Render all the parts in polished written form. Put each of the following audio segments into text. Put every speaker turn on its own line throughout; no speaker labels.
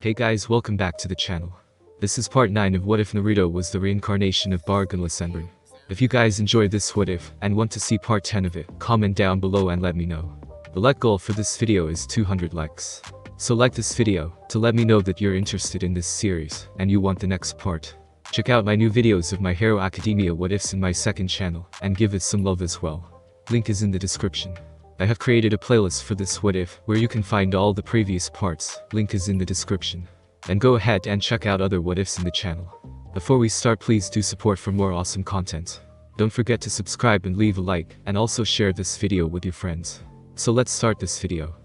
Hey guys, welcome back to the channel. This is part 9 of What If Naruto Was the Reincarnation of Barragan. If you guys enjoy this what if, and want to see part 10 of it, comment down below and let me know. The like goal for this video is 200 likes. So like this video, to let me know that you're interested in this series, and you want the next part. Check out my new videos of My Hero Academia what ifs in my second channel, and give it some love as well. Link is in the description. I have created a playlist for this what if, where you can find all the previous parts, link is in the description. And go ahead and check out other what ifs in the channel. Before we start, please do support for more awesome content. Don't forget to subscribe and leave a like, and also share this video with your friends. So let's start this video.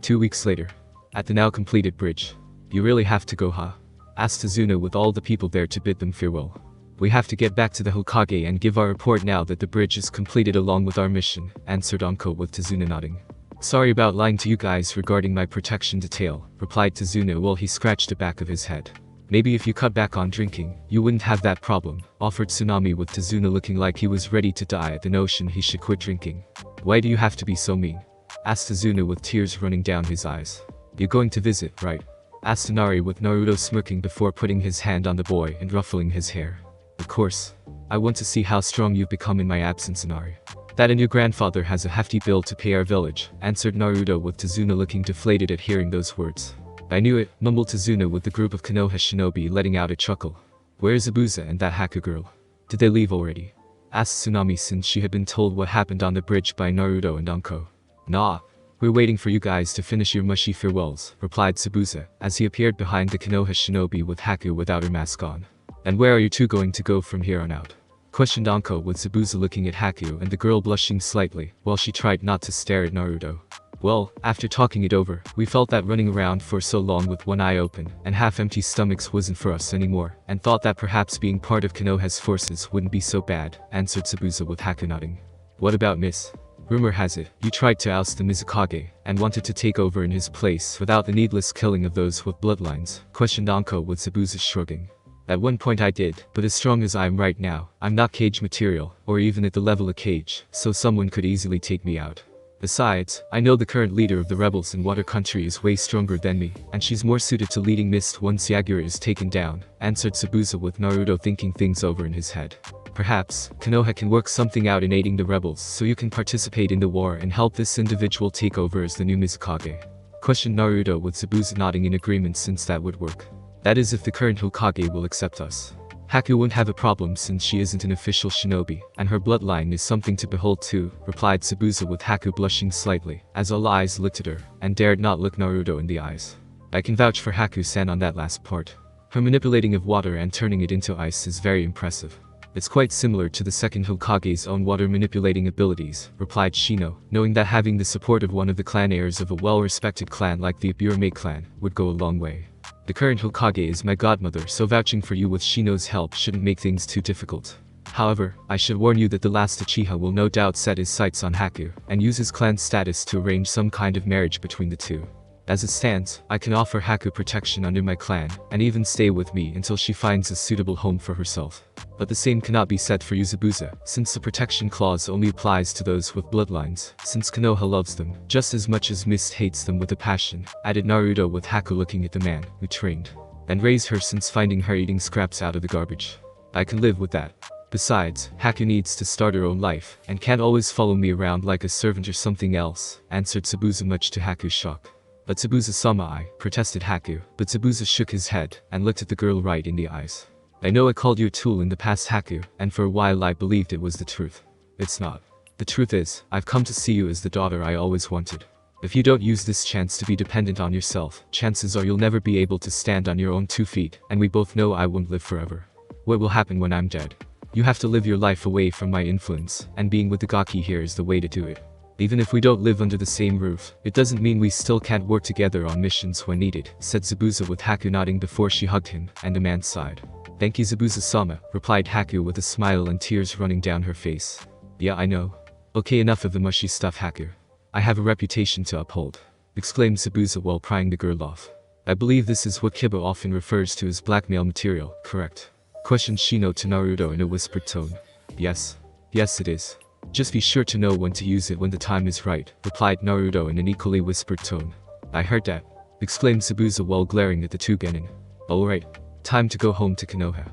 2 weeks later. At the now completed bridge. You really have to go, huh? Asked Tazuna with all the people there to bid them farewell. We have to get back to the Hokage and give our report now that the bridge is completed along with our mission, answered Anko with Tazuna nodding. Sorry about lying to you guys regarding my protection detail, replied Tazuna while he scratched the back of his head. Maybe if you cut back on drinking, you wouldn't have that problem, offered Tsunami with Tazuna looking like he was ready to die at the notion he should quit drinking. Why do you have to be so mean? Asked Tazuna with tears running down his eyes. You're going to visit, right? Asked Inari with Naruto smirking before putting his hand on the boy and ruffling his hair. Of course. I want to see how strong you've become in my absence, Inari. That and your grandfather has a hefty bill to pay our village, answered Naruto with Tazuna looking deflated at hearing those words. I knew it, mumbled Tazuna with the group of Konoha shinobi letting out a chuckle. Where's Zabuza and that Haku girl? Did they leave already? Asked Tsunami since she had been told what happened on the bridge by Naruto and Anko. Nah. We're waiting for you guys to finish your mushy farewells, replied Zabuza, as he appeared behind the Konoha shinobi with Haku without her mask on. And where are you two going to go from here on out? Questioned Anko with Zabuza looking at Haku and the girl blushing slightly, while she tried not to stare at Naruto. Well, after talking it over, we felt that running around for so long with one eye open and half-empty stomachs wasn't for us anymore, and thought that perhaps being part of Konoha's forces wouldn't be so bad, answered Zabuza with Haku nodding. What about Miss? Rumor has it, you tried to oust the Mizukage, and wanted to take over in his place without the needless killing of those with bloodlines, questioned Anko with Zabuza shrugging. At one point I did, but as strong as I am right now, I'm not Cage material, or even at the level of Cage, so someone could easily take me out. Besides, I know the current leader of the rebels in Water Country is way stronger than me, and she's more suited to leading Mist once Yagura is taken down, answered Zabuza with Naruto thinking things over in his head. Perhaps, Konoha can work something out in aiding the rebels so you can participate in the war and help this individual take over as the new Mizukage. Questioned Naruto with Zabuza nodding in agreement since that would work. That is if the current Hokage will accept us. Haku wouldn't have a problem since she isn't an official shinobi, and her bloodline is something to behold too, replied Zabuza with Haku blushing slightly, as all eyes looked at her, and dared not look Naruto in the eyes. I can vouch for Haku-san on that last part. Her manipulating of water and turning it into ice is very impressive. It's quite similar to the second Hokage's own water manipulating abilities, replied Shino, knowing that having the support of one of the clan heirs of a well-respected clan like the Aburame clan would go a long way. The current Hokage is my godmother, so vouching for you with Shino's help shouldn't make things too difficult. However, I should warn you that the last Uchiha will no doubt set his sights on Haku, and use his clan status to arrange some kind of marriage between the two. As it stands, I can offer Haku protection under my clan, and even stay with me until she finds a suitable home for herself. But the same cannot be said for you Zabuza, since the protection clause only applies to those with bloodlines, since Konoha loves them, just as much as Mist hates them with a passion, added Naruto with Haku looking at the man, who trained. And raised her since finding her eating scraps out of the garbage. I can live with that. Besides, Haku needs to start her own life, and can't always follow me around like a servant or something else, answered Zabuza much to Haku's shock. But Zabuza-sama, protested Haku, but Zabuza shook his head, and looked at the girl right in the eyes. I know I called you a tool in the past Haku, and for a while I believed it was the truth. It's not. The truth is, I've come to see you as the daughter I always wanted. If you don't use this chance to be dependent on yourself, chances are you'll never be able to stand on your own 2 feet, and we both know I won't live forever. What will happen when I'm dead? You have to live your life away from my influence, and being with the Gaki here is the way to do it. Even if we don't live under the same roof, it doesn't mean we still can't work together on missions when needed, said Zabuza with Haku nodding before she hugged him, and the man sighed. Thank you Zabuza-sama, replied Haku with a smile and tears running down her face. Yeah, I know. Okay, enough of the mushy stuff Haku. I have a reputation to uphold, exclaimed Zabuza while prying the girl off. I believe this is what Kiba often refers to as blackmail material, correct? Questioned Shino to Naruto in a whispered tone. Yes. Yes it is. Just be sure to know when to use it when the time is right, replied Naruto in an equally whispered tone. I heard that. exclaimed Zabuza while glaring at the two genin. Alright, time to go home to Konoha.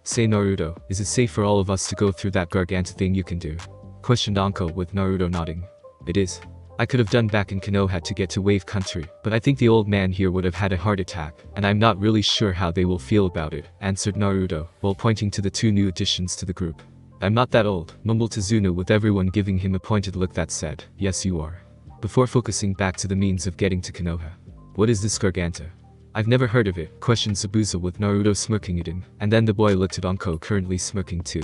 Say Naruto, is it safe for all of us to go through that garganta thing you can do? Questioned Anko with Naruto nodding. It is. I could have done back in Konoha to get to Wave Country, but I think the old man here would have had a heart attack, and I'm not really sure how they will feel about it, answered Naruto, while pointing to the two new additions to the group. I'm not that old, mumbled Tazuna with everyone giving him a pointed look that said, yes you are. Before focusing back to the means of getting to Konoha. What is this garganta? I've never heard of it, questioned Zabuza with Naruto smirking at him, and then the boy looked at Anko currently smirking too.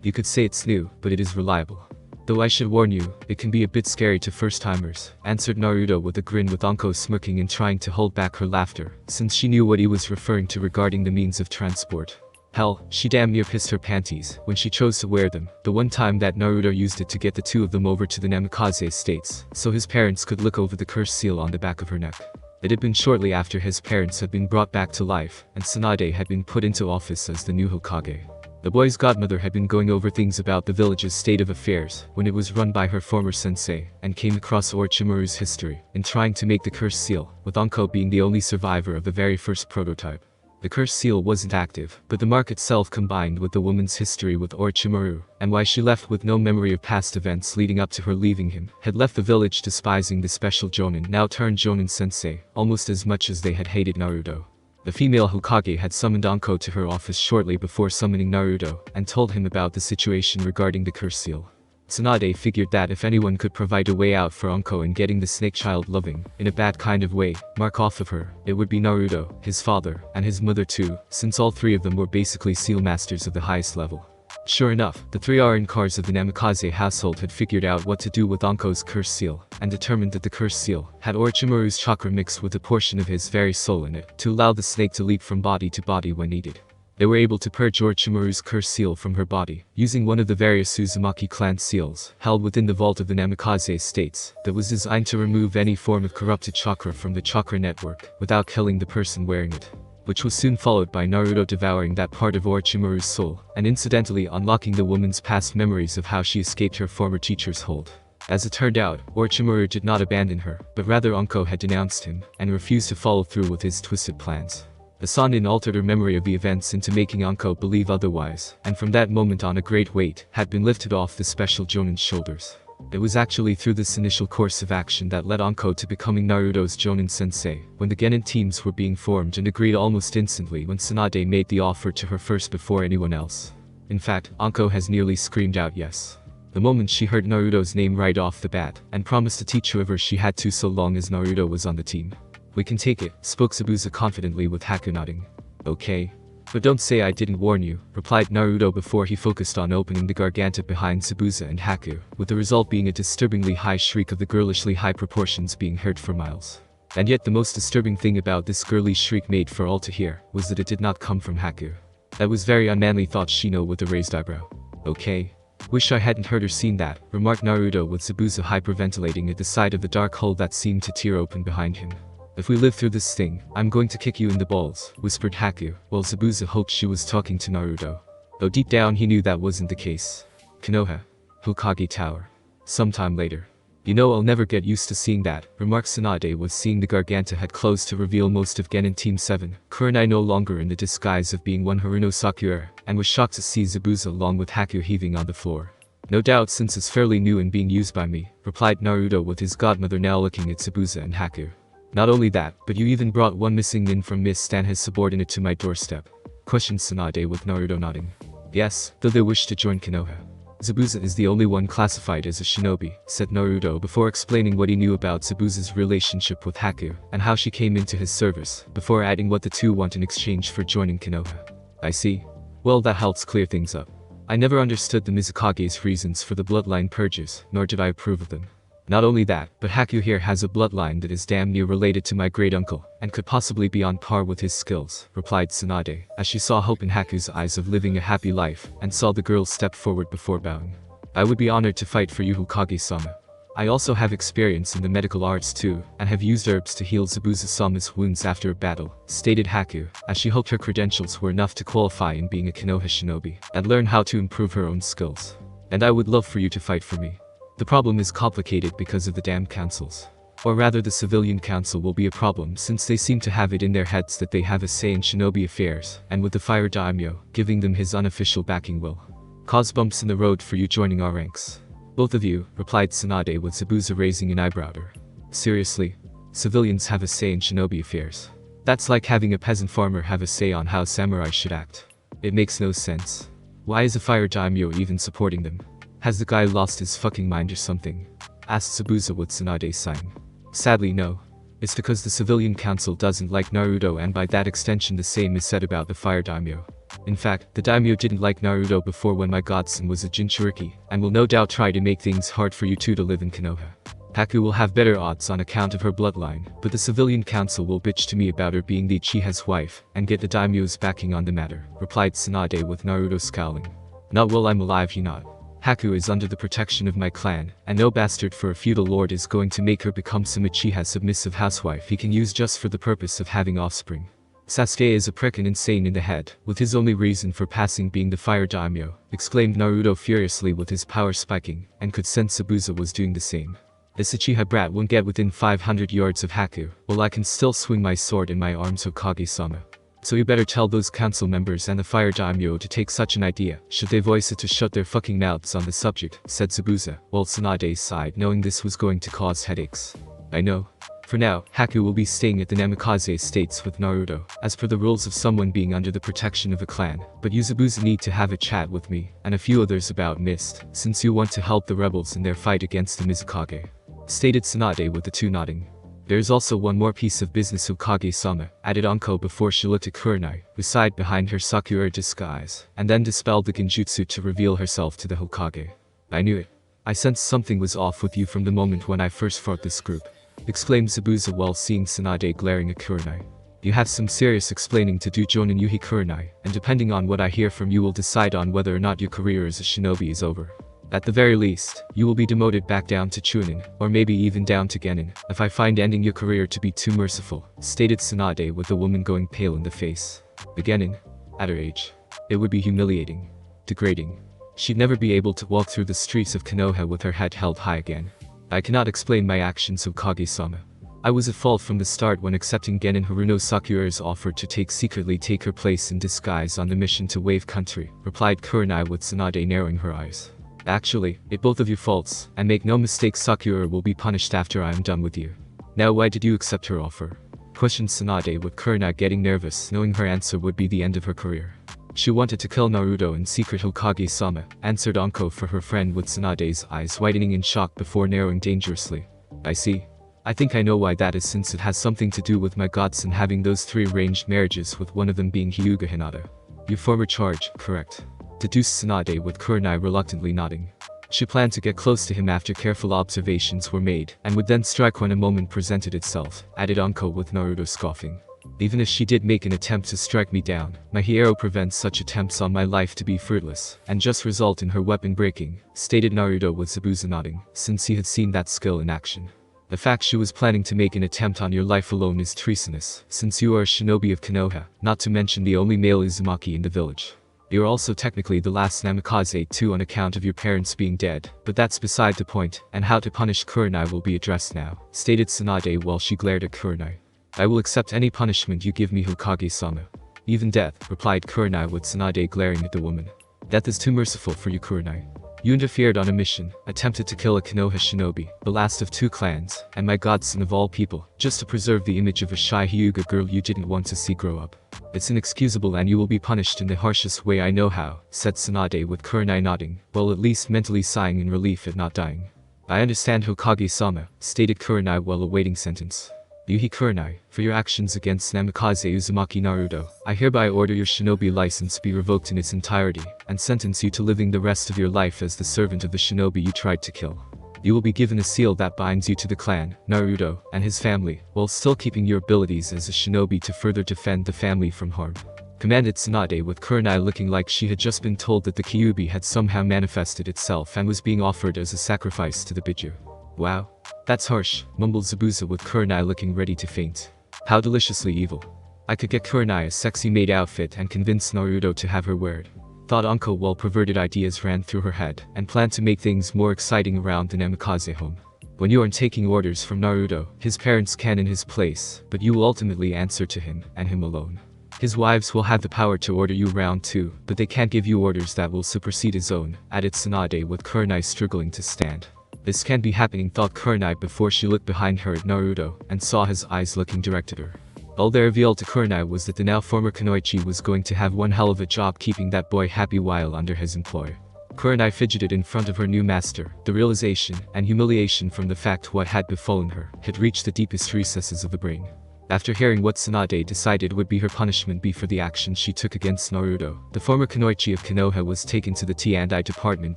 You could say it's new, but it is reliable. Though I should warn you, it can be a bit scary to first-timers, answered Naruto with a grin with Anko smirking and trying to hold back her laughter, since she knew what he was referring to regarding the means of transport. Hell, she damn near pissed her panties when she chose to wear them, the one time that Naruto used it to get the two of them over to the Namikaze estates, so his parents could look over the curse seal on the back of her neck. It had been shortly after his parents had been brought back to life, and Tsunade had been put into office as the new Hokage. The boy's godmother had been going over things about the village's state of affairs when it was run by her former sensei, and came across Orochimaru's history in trying to make the curse seal, with Anko being the only survivor of the very first prototype. The curse seal wasn't active, but the mark itself combined with the woman's history with Orochimaru, and why she left with no memory of past events leading up to her leaving him, had left the village despising the special Jonin now turned Jonin sensei, almost as much as they had hated Naruto. The female Hokage had summoned Anko to her office shortly before summoning Naruto, and told him about the situation regarding the curse seal. Tsunade figured that if anyone could provide a way out for Anko in getting the snake child loving, in a bad kind of way, mark off of her, it would be Naruto, his father, and his mother too, since all three of them were basically seal masters of the highest level. Sure enough, the three Reincarnations of the Namikaze household had figured out what to do with Anko's curse seal, and determined that the curse seal had Orochimaru's chakra mixed with a portion of his very soul in it, to allow the snake to leap from body to body when needed. They were able to purge Orochimaru's curse seal from her body, using one of the various Uzumaki clan seals, held within the vault of the Namikaze estates, that was designed to remove any form of corrupted chakra from the chakra network, without killing the person wearing it. Which was soon followed by Naruto devouring that part of Orochimaru's soul, and incidentally unlocking the woman's past memories of how she escaped her former teacher's hold. As it turned out, Orochimaru did not abandon her, but rather Anko had denounced him, and refused to follow through with his twisted plans. The Sannin altered her memory of the events into making Anko believe otherwise, and from that moment on a great weight had been lifted off the special Jonin's shoulders. It was actually through this initial course of action that led Anko to becoming Naruto's Jonin sensei, when the Genin teams were being formed and agreed almost instantly when Tsunade made the offer to her first before anyone else. In fact, Anko has nearly screamed out yes the moment she heard Naruto's name right off the bat, and promised to teach whoever she had to so long as Naruto was on the team. We can take it, spoke Zabuza confidently with Haku nodding. Okay. But don't say I didn't warn you, replied Naruto before he focused on opening the garganta behind Zabuza and Haku, with the result being a disturbingly high shriek of the girlishly high proportions being heard for miles. And yet the most disturbing thing about this girly shriek made for all to hear, was that it did not come from Haku. That was very unmanly, thought Shino with a raised eyebrow. Okay. Wish I hadn't heard or seen that, remarked Naruto with Zabuza hyperventilating at the side of the dark hole that seemed to tear open behind him. If we live through this thing, I'm going to kick you in the balls, whispered Haku, while Zabuza hoped she was talking to Naruto. Though deep down he knew that wasn't the case. Konoha. Hokage Tower. Sometime later. You know I'll never get used to seeing that, remarked Tsunade with seeing the garganta had closed to reveal most of Genin Team 7, Kurenai no longer in the disguise of being one Haruno Sakura, and was shocked to see Zabuza along with Haku heaving on the floor. No doubt since it's fairly new and being used by me, replied Naruto with his godmother now looking at Zabuza and Haku. Not only that, but you even brought one missing nin from Miss Stan his subordinate to my doorstep, questioned Tsunade with Naruto nodding. Yes, though they wish to join Konoha. Zabuza is the only one classified as a shinobi, said Naruto before explaining what he knew about Zabuza's relationship with Haku, and how she came into his service, before adding what the two want in exchange for joining Konoha. I see. Well, that helps clear things up. I never understood the Mizukage's reasons for the bloodline purges, nor did I approve of them. Not only that, but Haku here has a bloodline that is damn near related to my great-uncle, and could possibly be on par with his skills, replied Tsunade, as she saw hope in Haku's eyes of living a happy life, and saw the girl step forward before bowing. I would be honored to fight for you, Hokage-sama. I also have experience in the medical arts too, and have used herbs to heal Zabuza-sama's wounds after a battle, stated Haku, as she hoped her credentials were enough to qualify in being a Konoha shinobi, and learn how to improve her own skills. And I would love for you to fight for me. The problem is complicated because of the damn councils. Or rather, the civilian council will be a problem since they seem to have it in their heads that they have a say in shinobi affairs, and with the fire daimyo giving them his unofficial backing will cause bumps in the road for you joining our ranks. Both of you, replied Tsunade with Zabuza raising an eyebrow at her. Seriously? Civilians have a say in shinobi affairs? That's like having a peasant farmer have a say on how samurai should act. It makes no sense. Why is a fire daimyo even supporting them? Has the guy lost his fucking mind or something? Asked Zabuza with Tsunade sighing. Sadly no. It's because the civilian council doesn't like Naruto, and by that extension the same is said about the fire daimyo. In fact, the daimyo didn't like Naruto before when my godson was a Jinchuriki, and will no doubt try to make things hard for you two to live in Konoha. Haku will have better odds on account of her bloodline, but the civilian council will bitch to me about her being the Uchiha's wife, and get the daimyo's backing on the matter, replied Tsunade with Naruto scowling. Not while I'm alive, you not. Haku is under the protection of my clan, and no bastard for a feudal lord is going to make her become some Uchiha submissive housewife he can use just for the purpose of having offspring. Sasuke is a prick and insane in the head, with his only reason for passing being the fire daimyo, exclaimed Naruto furiously with his power spiking, and could sense Zabuza was doing the same. This Uchiha brat won't get within 500 yards of Haku, while I can still swing my sword in my arms, Hokage-sama. So you better tell those council members and the fire daimyo to take such an idea, should they voice it, to shut their fucking mouths on the subject, said Zabuza, while Tsunade sighed, knowing this was going to cause headaches. I know. For now, Haku will be staying at the Namikaze estates with Naruto, as per the rules of someone being under the protection of a clan, but you Zabuza need to have a chat with me, and a few others about Mist, since you want to help the rebels in their fight against the Mizukage. Stated Tsunade with the two nodding. There's also one more piece of business, Hokage-sama, added Anko before she looked at Kurenai, who sighed behind her Sakura disguise, and then dispelled the genjutsu to reveal herself to the Hokage. I knew it. I sensed something was off with you from the moment when I first fought this group, exclaimed Zabuza while seeing Tsunade glaring at Kurenai. You have some serious explaining to do, Jonin Yuhi Kurenai, and depending on what I hear from you will decide on whether or not your career as a shinobi is over. At the very least, you will be demoted back down to Chunin, or maybe even down to Genin, if I find ending your career to be too merciful, stated Tsunade with the woman going pale in the face. The Genin? At her age. It would be humiliating. Degrading. She'd never be able to walk through the streets of Konoha with her head held high again. I cannot explain my actions, Hokage-sama. I was at fault from the start when accepting Genin Haruno Sakura's offer to secretly take her place in disguise on the mission to Wave Country, replied Kurenai with Tsunade narrowing her eyes. Actually, it both of your faults, and make no mistake, Sakura will be punished after I am done with you. Now why did you accept her offer? Questioned Tsunade with Kurenai getting nervous, knowing her answer would be the end of her career. She wanted to kill Naruto in secret, Hokage-sama, answered Anko for her friend with Tsunade's eyes widening in shock before narrowing dangerously. I see. I think I know why that is, since it has something to do with my godson having those 3 arranged marriages, with one of them being Hyuga Hinata. Your former charge, correct? Deduced Tsunade with Kurenai reluctantly nodding. She planned to get close to him after careful observations were made, and would then strike when a moment presented itself, added Anko with Naruto scoffing. Even if she did make an attempt to strike me down, my hero prevents such attempts on my life to be fruitless, and just result in her weapon breaking, stated Naruto with Zabuza nodding, since he had seen that skill in action. The fact she was planning to make an attempt on your life alone is treasonous, since you are a shinobi of Konoha, not to mention the only male Uzumaki in the village. You're also technically the last Namikaze too on account of your parents being dead, but that's beside the point, and how to punish Kurenai will be addressed now, stated Tsunade while she glared at Kurenai. I will accept any punishment you give me, Hokage-sama. Even death, replied Kurenai with Tsunade glaring at the woman. Death is too merciful for you, Kurenai. You interfered on a mission, attempted to kill a Konoha shinobi, the last of 2 clans, and my godson of all people, just to preserve the image of a shy Hyuga girl you didn't want to see grow up. It's inexcusable and you will be punished in the harshest way I know how, said Tsunade with Kurenai nodding, while at least mentally sighing in relief at not dying. I understand, Hokage-sama, stated Kurenai while awaiting sentence. Yuhi Kurenai, for your actions against Namikaze Uzumaki Naruto, I hereby order your shinobi license be revoked in its entirety, and sentence you to living the rest of your life as the servant of the shinobi you tried to kill. You will be given a seal that binds you to the clan, Naruto, and his family, while still keeping your abilities as a shinobi to further defend the family from harm. Commanded Tsunade with Kurenai looking like she had just been told that the Kyuubi had somehow manifested itself and was being offered as a sacrifice to the Biju. Wow. That's harsh, mumbled Zabuza with Kurenai looking ready to faint. How deliciously evil. I could get Kurenai a sexy maid outfit and convince Naruto to have her wear it. Thought Anko while perverted ideas ran through her head, and planned to make things more exciting around the Namikaze home. When you aren't taking orders from Naruto, his parents can in his place, but you will ultimately answer to him, and him alone. His wives will have the power to order you around too, but they can't give you orders that will supersede his own, added Tsunade with Kurenai struggling to stand. This can't be happening, thought Kurenai before she looked behind her at Naruto, and saw his eyes looking direct at her. All they revealed to Kurenai was that the now former Kunoichi was going to have one hell of a job keeping that boy happy while under his employ. Kurenai fidgeted in front of her new master. The realization and humiliation from the fact what had befallen her had reached the deepest recesses of the brain. After hearing what Tsunade decided would be her punishment for the action she took against Naruto, the former Kunoichi of Konoha was taken to the T&I department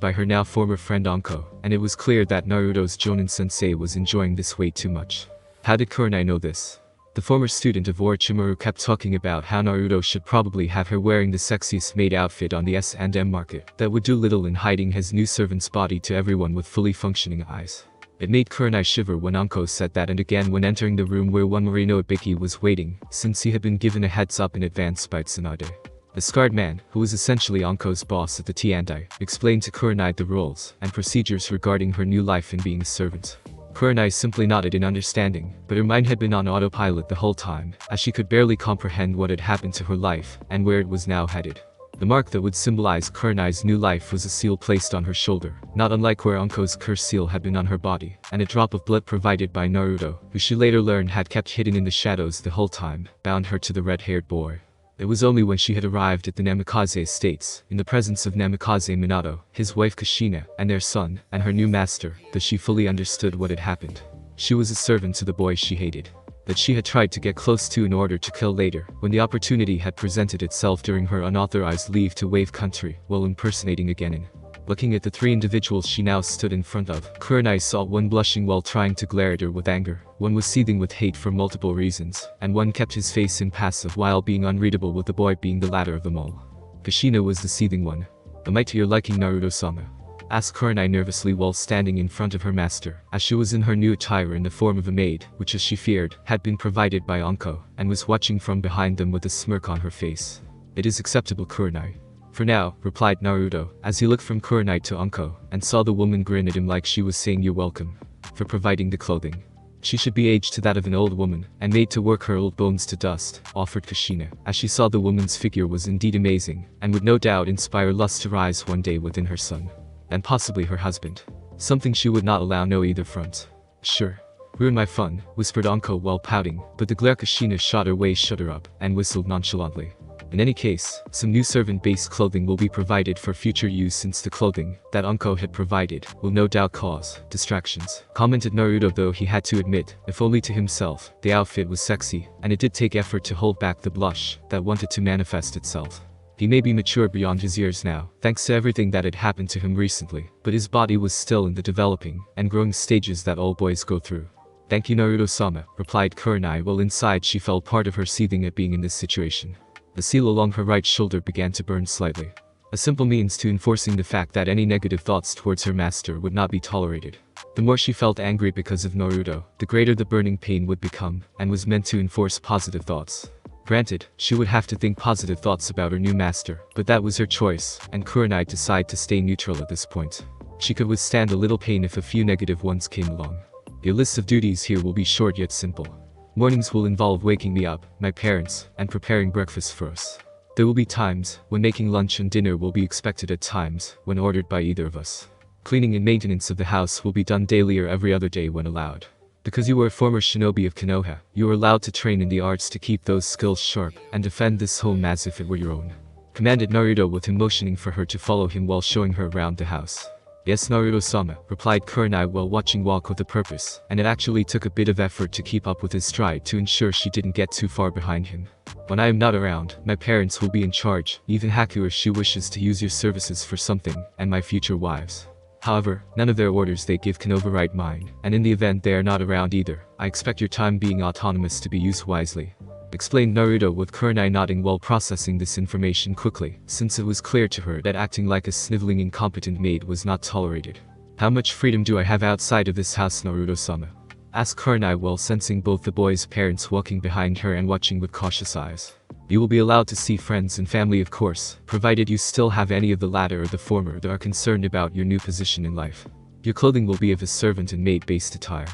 by her now former friend Anko, and it was clear that Naruto's Jonin-sensei was enjoying this way too much. How did Kurenai know this? The former student of Orochimaru kept talking about how Naruto should probably have her wearing the sexiest maid outfit on the S&M market that would do little in hiding his new servant's body to everyone with fully functioning eyes. It made Kurenai shiver when Anko said that, and again when entering the room where one Marino Ibiki was waiting, since he had been given a heads up in advance by Tsunade. The scarred man, who was essentially Anko's boss at the T&I, explained to Kurenai the rules and procedures regarding her new life in being a servant. Kurenai simply nodded in understanding, but her mind had been on autopilot the whole time, as she could barely comprehend what had happened to her life, and where it was now headed. The mark that would symbolize Kurenai's new life was a seal placed on her shoulder, not unlike where Anko's curse seal had been on her body, and a drop of blood provided by Naruto, who she later learned had kept hidden in the shadows the whole time, bound her to the red-haired boy. It was only when she had arrived at the Namikaze estates, in the presence of Namikaze Minato, his wife Kushina, and their son, and her new master, that she fully understood what had happened. She was a servant to the boy she hated, that she had tried to get close to in order to kill later, when the opportunity had presented itself during her unauthorized leave to Wave Country, while impersonating a genin. Looking at the three individuals she now stood in front of, Kurenai saw one blushing while trying to glare at her with anger, one was seething with hate for multiple reasons, and one kept his face impassive while being unreadable, with the boy being the latter of them all. Kushina was the seething one. "Am I to your liking, Naruto-sama?" asked Kurenai nervously while standing in front of her master, as she was in her new attire in the form of a maid, which as she feared, had been provided by Anko, and was watching from behind them with a smirk on her face. "It is acceptable, Kurenai." "For now," replied Naruto, as he looked from Kurenai to Anko, and saw the woman grin at him like she was saying you're welcome. For providing the clothing. She should be aged to that of an old woman, and made to work her old bones to dust, offered Kushina, as she saw the woman's figure was indeed amazing, and would no doubt inspire lust to rise one day within her son. And possibly her husband. Something she would not allow no either front. "Sure. Ruin my fun," whispered Anko while pouting, but the glare Kushina shot her way shut her up, and whistled nonchalantly. "In any case, some new servant-based clothing will be provided for future use, since the clothing that Anko had provided will no doubt cause distractions," commented Naruto, though he had to admit, if only to himself, the outfit was sexy, and it did take effort to hold back the blush that wanted to manifest itself. He may be mature beyond his years now, thanks to everything that had happened to him recently, but his body was still in the developing and growing stages that all boys go through. "Thank you, Naruto-sama," replied Kurenai, while inside she felt part of her seething at being in this situation. The seal along her right shoulder began to burn slightly. A simple means to enforcing the fact that any negative thoughts towards her master would not be tolerated. The more she felt angry because of Naruto, the greater the burning pain would become, and was meant to enforce positive thoughts. Granted, she would have to think positive thoughts about her new master, but that was her choice, and Kurenai decided to stay neutral at this point. She could withstand a little pain if a few negative ones came along. Your list of duties here will be short yet simple. Mornings will involve waking me up, my parents, and preparing breakfast for us. There will be times when making lunch and dinner will be expected, at times when ordered by either of us. Cleaning and maintenance of the house will be done daily or every other day when allowed. Because you were a former shinobi of Konoha, you are allowed to train in the arts to keep those skills sharp and defend this home as if it were your own," commanded Naruto, with him motioning for her to follow him while showing her around the house. "Yes, Naruto-sama," replied Kurenai while watching Walk with a purpose, and it actually took a bit of effort to keep up with his stride to ensure she didn't get too far behind him. "When I am not around, my parents will be in charge, even Haku if she wishes to use your services for something, and my future wives. However, none of their orders they give can override mine, and in the event they are not around either, I expect your time being autonomous to be used wisely," explained Naruto, with Kurenai nodding while processing this information quickly, since it was clear to her that acting like a sniveling incompetent maid was not tolerated. "How much freedom do I have outside of this house, Naruto-sama?" asked Kurenai while sensing both the boy's parents walking behind her and watching with cautious eyes. "You will be allowed to see friends and family, of course, provided you still have any of the latter or the former that are concerned about your new position in life. Your clothing will be of a servant and maid-based attire.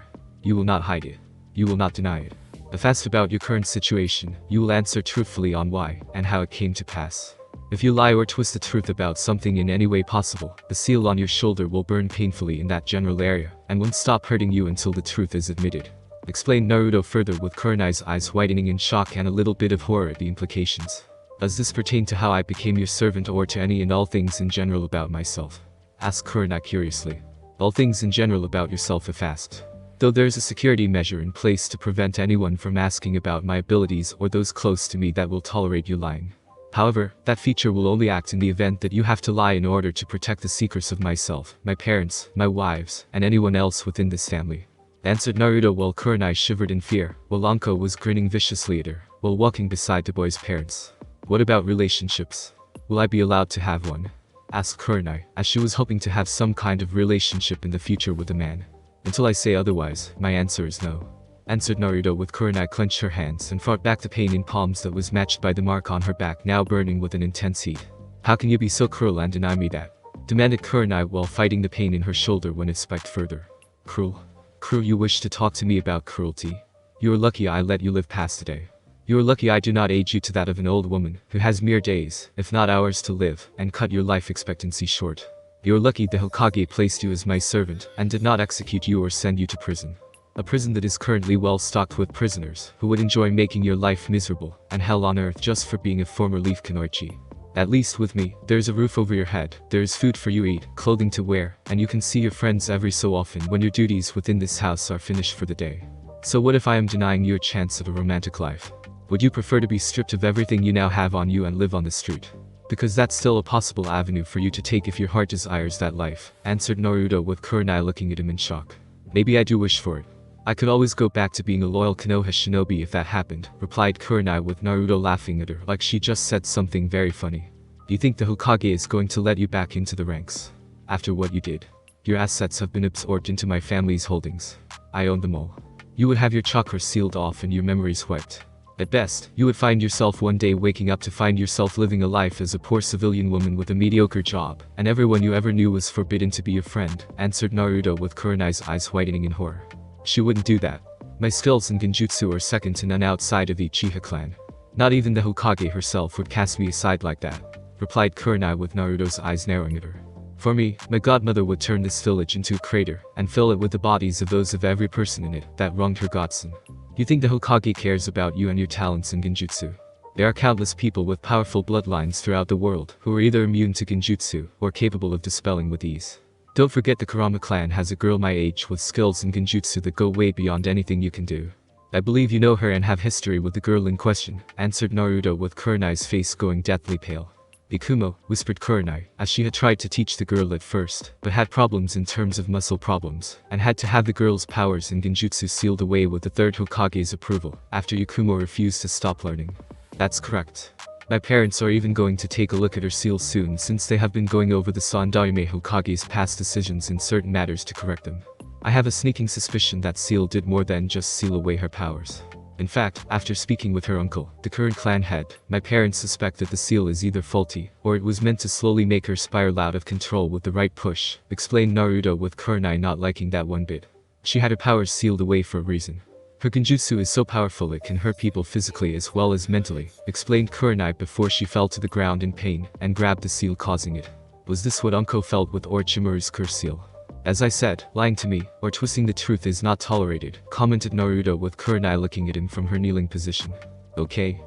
You will not hide it. You will not deny it. If asked about your current situation, you will answer truthfully on why and how it came to pass. If you lie or twist the truth about something in any way possible, the seal on your shoulder will burn painfully in that general area, and won't stop hurting you until the truth is admitted. Explained Naruto further, with Kurenai's eyes widening in shock and a little bit of horror at the implications. Does this pertain to how I became your servant or to any and all things in general about myself? Asked Kurenai curiously. All things in general about yourself if asked. Though there is a security measure in place to prevent anyone from asking about my abilities or those close to me that will tolerate you lying. However, that feature will only act in the event that you have to lie in order to protect the secrets of myself, my parents, my wives, and anyone else within this family. Answered Naruto while Kurenai shivered in fear, while Anko was grinning viciously at her, while walking beside the boy's parents. What about relationships? Will I be allowed to have one? Asked Kurenai, as she was hoping to have some kind of relationship in the future with a man. Until I say otherwise, my answer is no. Answered Naruto, with Kurenai clenched her hands and fought back the pain in palms that was matched by the mark on her back now burning with an intense heat. How can you be so cruel and deny me that? Demanded Kurenai while fighting the pain in her shoulder when it spiked further. Cruel? Cruel? You wish to talk to me about cruelty? You are lucky I let you live past today. You are lucky I do not age you to that of an old woman who has mere days, if not hours, to live, and cut your life expectancy short. You are lucky the Hokage placed you as my servant and did not execute you or send you to prison. A prison that is currently well stocked with prisoners who would enjoy making your life miserable and hell on earth just for being a former leaf Kunoichi. At least with me, there is a roof over your head, there is food for you to eat, clothing to wear, and you can see your friends every so often when your duties within this house are finished for the day. So what if I am denying you a chance of a romantic life? Would you prefer to be stripped of everything you now have on you and live on the street? Because that's still a possible avenue for you to take if your heart desires that life, answered Naruto, with Kurenai looking at him in shock. Maybe I do wish for it. I could always go back to being a loyal Konoha shinobi if that happened, replied Kurenai, with Naruto laughing at her like she just said something very funny. Do you think the Hokage is going to let you back into the ranks? After what you did? Your assets have been absorbed into my family's holdings. I own them all. You would have your chakra sealed off and your memories wiped. At best, you would find yourself one day waking up to find yourself living a life as a poor civilian woman with a mediocre job, and everyone you ever knew was forbidden to be your friend, answered Naruto, with Kurenai's eyes widening in horror. She wouldn't do that. My skills in genjutsu are second to none outside of the Uchiha clan. Not even the Hokage herself would cast me aside like that, replied Kurenai, with Naruto's eyes narrowing at her. For me, my godmother would turn this village into a crater and fill it with the bodies of those of every person in it that wronged her godson. You think the Hokage cares about you and your talents in genjutsu? There are countless people with powerful bloodlines throughout the world who are either immune to genjutsu or capable of dispelling with ease. Don't forget the Kurama clan has a girl my age with skills in genjutsu that go way beyond anything you can do. I believe you know her and have history with the girl in question, answered Naruto, with Kurenai's face going deathly pale. Ikumo, whispered Kurenai, as she had tried to teach the girl at first, but had problems in terms of muscle problems, and had to have the girl's powers in genjutsu sealed away with the third Hokage's approval, after Ikumo refused to stop learning. That's correct. My parents are even going to take a look at her seal soon, since they have been going over the Shodaime Hokage's past decisions in certain matters to correct them. I have a sneaking suspicion that seal did more than just seal away her powers. In fact, after speaking with her uncle, the current clan head, my parents suspect that the seal is either faulty, or it was meant to slowly make her spiral out of control with the right push, explained Naruto, with Kurenai not liking that one bit. She had her powers sealed away for a reason. Her genjutsu is so powerful it can hurt people physically as well as mentally, explained Kurenai before she fell to the ground in pain and grabbed the seal, causing it. Was this what Unko felt with Orochimaru's curse seal? As I said, lying to me, or twisting the truth is not tolerated, commented Naruto, with Kurenai looking at him from her kneeling position. Okay.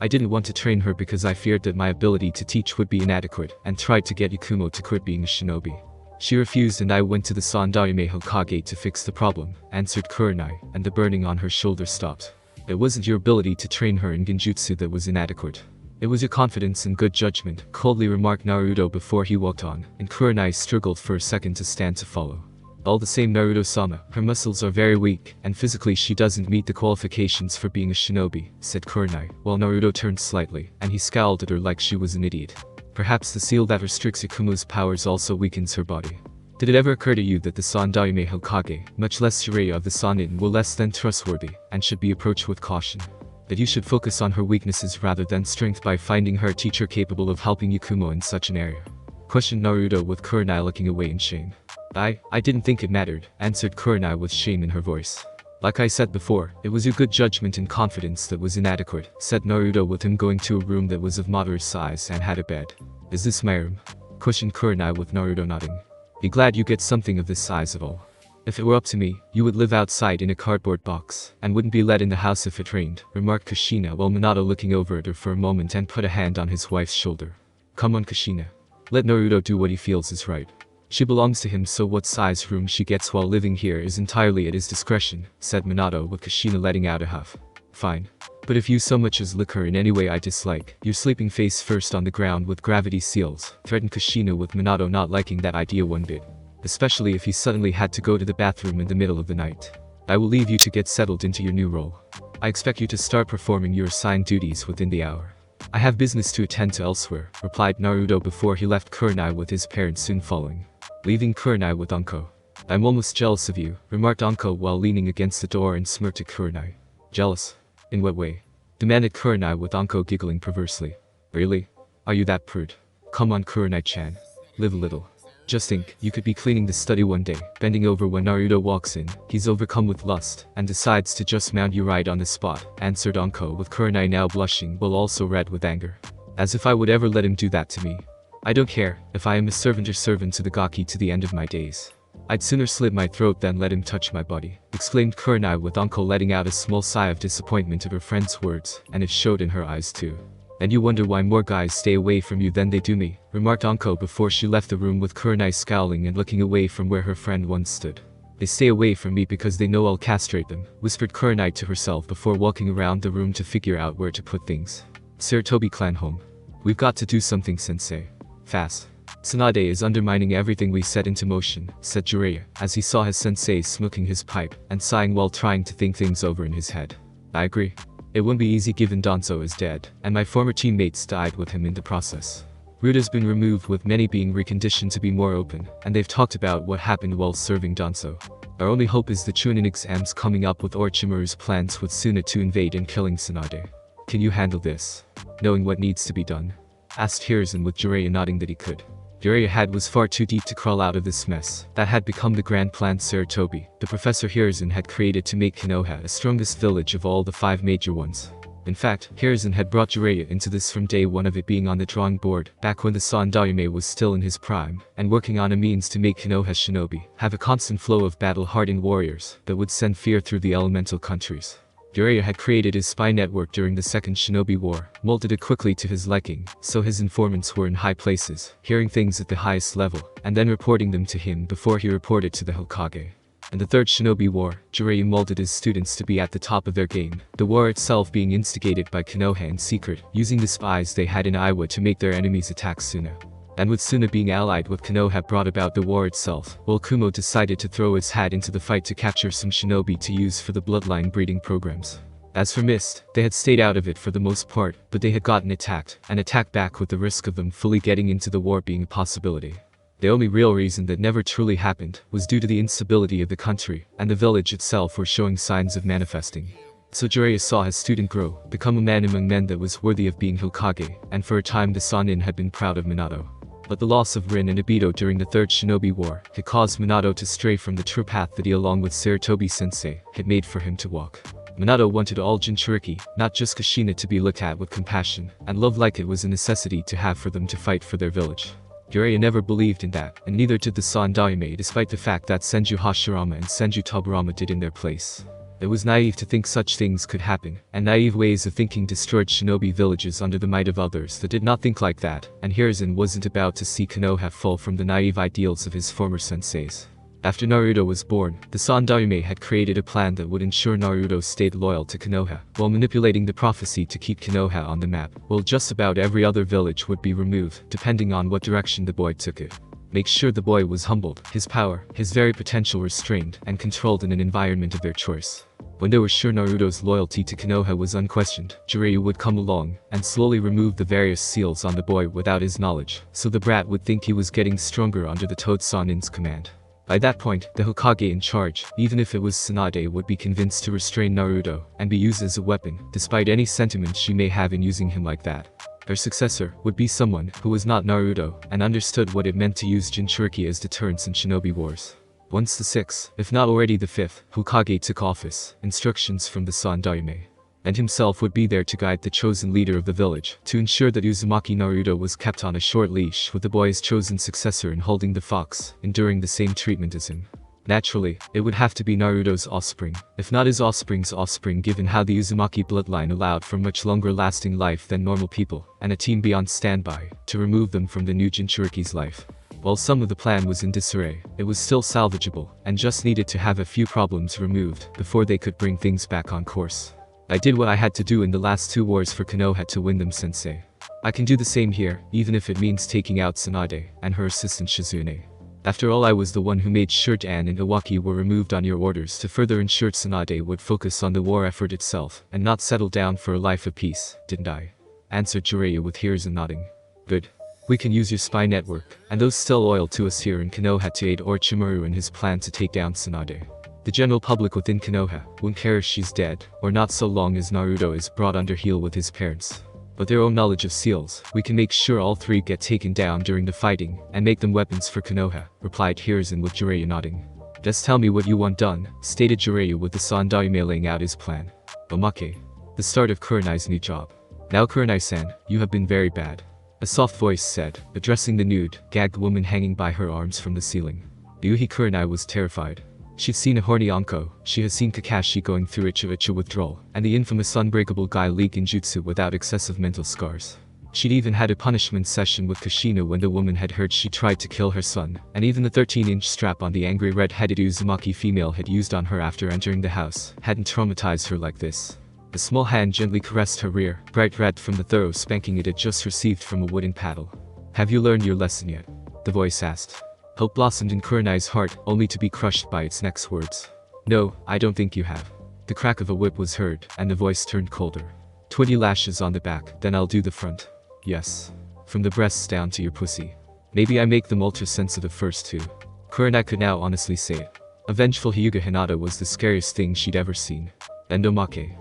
I didn't want to train her because I feared that my ability to teach would be inadequate, and tried to get Ikumo to quit being a shinobi. She refused and I went to the Shodaime Hokage to fix the problem, answered Kurenai, and the burning on her shoulder stopped. It wasn't your ability to train her in genjutsu that was inadequate. It was your confidence and good judgment, coldly remarked Naruto before he walked on, and Kurenai struggled for a second to stand to follow. All the same, Naruto-sama, her muscles are very weak, and physically she doesn't meet the qualifications for being a shinobi, said Kurenai, while Naruto turned slightly, and he scowled at her like she was an idiot. Perhaps the seal that restricts Ikumo's powers also weakens her body. Did it ever occur to you that the Shodaime Hokage, much less Jiraiya of the Sannin, were less than trustworthy, and should be approached with caution? That you should focus on her weaknesses rather than strength by finding her a teacher capable of helping Ikumo in such an area? Questioned Naruto, with Kurenai looking away in shame. I didn't think it mattered, answered Kurenai with shame in her voice. Like I said before, it was your good judgment and confidence that was inadequate, said Naruto with him going to a room that was of moderate size and had a bed. Is this my room? Questioned Kurenai with Naruto nodding. Be glad you get something of this size at all. If it were up to me, you would live outside in a cardboard box, and wouldn't be let in the house if it rained, remarked Kushina while Minato looking over at her for a moment and put a hand on his wife's shoulder. Come on Kushina. Let Naruto do what he feels is right. She belongs to him, so what size room she gets while living here is entirely at his discretion, said Minato with Kushina letting out a huff. Fine. But if you so much as look her in any way I dislike, you're sleeping face first on the ground with gravity seals, threatened Kushina with Minato not liking that idea one bit. Especially if he suddenly had to go to the bathroom in the middle of the night. I will leave you to get settled into your new role. I expect you to start performing your assigned duties within the hour. I have business to attend to elsewhere, replied Naruto before he left Kurenai with his parents soon following. Leaving Kurenai with Anko. I'm almost jealous of you, remarked Anko while leaning against the door and smirked at Kurenai. Jealous? In what way? Demanded Kurenai with Anko giggling perversely. Really? Are you that prude? Come on Kurenai-chan. Live a little. Just think, you could be cleaning the study one day, bending over when Naruto walks in, he's overcome with lust, and decides to just mount you right on the spot, answered Anko with Kurenai now blushing while also red with anger. As if I would ever let him do that to me. I don't care, if I am a servant or servant to the Gaki to the end of my days. I'd sooner slit my throat than let him touch my body, exclaimed Kurenai with Anko letting out a small sigh of disappointment at her friend's words, and it showed in her eyes too. And you wonder why more guys stay away from you than they do me, remarked Anko before she left the room with Kurenai scowling and looking away from where her friend once stood. They stay away from me because they know I'll castrate them, whispered Kurenai to herself before walking around the room to figure out where to put things. Sarutobi clan home. We've got to do something, sensei. Fast. Tsunade is undermining everything we set into motion, said Jiraiya, as he saw his sensei smoking his pipe and sighing while trying to think things over in his head. I agree. It wouldn't be easy given Danzo is dead, and my former teammates died with him in the process. Ryuta's been removed with many being reconditioned to be more open, and they've talked about what happened while serving Danzo. Our only hope is the Chunin exams coming up with Orochimaru's plans with Suna to invade and killing Tsunade. Can you handle this? Knowing what needs to be done? Asked Hiruzen with Jiraiya nodding that he could. Jiraiya's head was far too deep to crawl out of this mess. That had become the grand plan Sarutobi, the Professor Hiruzen had created to make Konoha the strongest village of all the 5 major ones. In fact, Hiruzen had brought Jiraiya into this from day one of it being on the drawing board, back when the Sandaime was still in his prime, and working on a means to make Konoha shinobi have a constant flow of battle-hardened warriors that would send fear through the elemental countries. Jiraiya had created his spy network during the Second Shinobi War, molded it quickly to his liking, so his informants were in high places, hearing things at the highest level, and then reporting them to him before he reported to the Hokage. In the Third Shinobi War, Jiraiya molded his students to be at the top of their game, the war itself being instigated by Konoha in secret, using the spies they had in Iwa to make their enemies attack Suna. And with Suna being allied with Konoha brought about the war itself, while Kumo decided to throw his hat into the fight to capture some shinobi to use for the bloodline breeding programs. As for Mist, they had stayed out of it for the most part, but they had gotten attacked, and attacked back with the risk of them fully getting into the war being a possibility. The only real reason that never truly happened was due to the instability of the country, and the village itself were showing signs of manifesting. So Jiraiya saw his student grow, become a man among men that was worthy of being Hokage, and for a time the Sannin had been proud of Minato. But the loss of Rin and Obito during the Third Shinobi War had caused Minato to stray from the true path that he along with Sarutobi sensei had made for him to walk. Minato wanted all Jinchuriki, not just Kushina, to be looked at with compassion, and love like it was a necessity to have for them to fight for their village. Jiraiya never believed in that, and neither did the Sandaime despite the fact that Senju Hashirama and Senju Tobirama did in their place. It was naive to think such things could happen, and naive ways of thinking destroyed shinobi villages under the might of others that did not think like that, and Hiruzen wasn't about to see Konoha fall from the naive ideals of his former senseis. After Naruto was born, the Sandaime had created a plan that would ensure Naruto stayed loyal to Konoha, while manipulating the prophecy to keep Konoha on the map, while just about every other village would be removed, depending on what direction the boy took it. Make sure the boy was humbled, his power, his very potential restrained, and controlled in an environment of their choice. When they were sure Naruto's loyalty to Konoha was unquestioned, Jiraiya would come along, and slowly remove the various seals on the boy without his knowledge, so the brat would think he was getting stronger under the Toad Sannin's command. By that point, the Hokage in charge, even if it was Tsunade, would be convinced to restrain Naruto, and be used as a weapon, despite any sentiments she may have in using him like that. Her successor would be someone who was not Naruto and understood what it meant to use Jinchuriki as deterrence in shinobi wars. Once the 6th, if not already the 5th, Hokage took office, instructions from the Shodaime and himself would be there to guide the chosen leader of the village, to ensure that Uzumaki Naruto was kept on a short leash with the boy's chosen successor in holding the fox, enduring the same treatment as him. Naturally, it would have to be Naruto's offspring, if not his offspring's offspring, given how the Uzumaki bloodline allowed for much longer lasting life than normal people, and a team be on standby to remove them from the new Jinchuriki's life. While some of the plan was in disarray, it was still salvageable, and just needed to have a few problems removed before they could bring things back on course. I did what I had to do in the last 2 wars for Konoha to win them, sensei. I can do the same here, even if it means taking out Tsunade and her assistant Shizune. After all, I was the one who made sure Anne and Iwaki were removed on your orders to further ensure Tsunade would focus on the war effort itself and not settle down for a life of peace, didn't I? Answered Jiraiya with Hiruzen nodding. Good. We can use your spy network, and those still loyal to us here in Konoha to aid Orochimaru in his plan to take down Tsunade. The general public within Konoha won't care if she's dead or not so long as Naruto is brought under heel with his parents. With their own knowledge of seals, we can make sure all 3 get taken down during the fighting and make them weapons for Konoha, replied Hiruzen with Jiraiya nodding. Just tell me what you want done, stated Jiraiya with the Shodaime laying out his plan. Omake. The start of Kurenai's new job. Now Kurenai-san, you have been very bad. A soft voice said, addressing the nude, gagged woman hanging by her arms from the ceiling. Ryuhi Kurenai was terrified. She'd seen a horny Anko, she has seen Kakashi going through Icha withdrawal, and the infamous unbreakable guy League Genjutsu without excessive mental scars. She'd even had a punishment session with Kushina when the woman had heard she tried to kill her son, and even the 13-inch strap on the angry red-headed Uzumaki female had used on her after entering the house hadn't traumatized her like this. A small hand gently caressed her rear, bright red from the thorough spanking it had just received from a wooden paddle. Have you learned your lesson yet? The voice asked. Hope blossomed in Kurenai's heart, only to be crushed by its next words. No, I don't think you have. The crack of a whip was heard, and the voice turned colder. 20 lashes on the back, then I'll do the front. Yes. From the breasts down to your pussy. Maybe I make them ultra-sensitive first too. Kurenai could now honestly say it. A vengeful Hyuga Hinata was the scariest thing she'd ever seen. Endomake.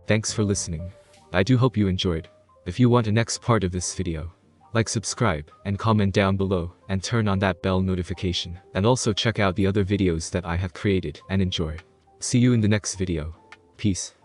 Thanks for listening. I do hope you enjoyed. If you want a next part of this video, like, subscribe, and comment down below, and turn on that bell notification, and also check out the other videos that I have created, and enjoy. See you in the next video. Peace.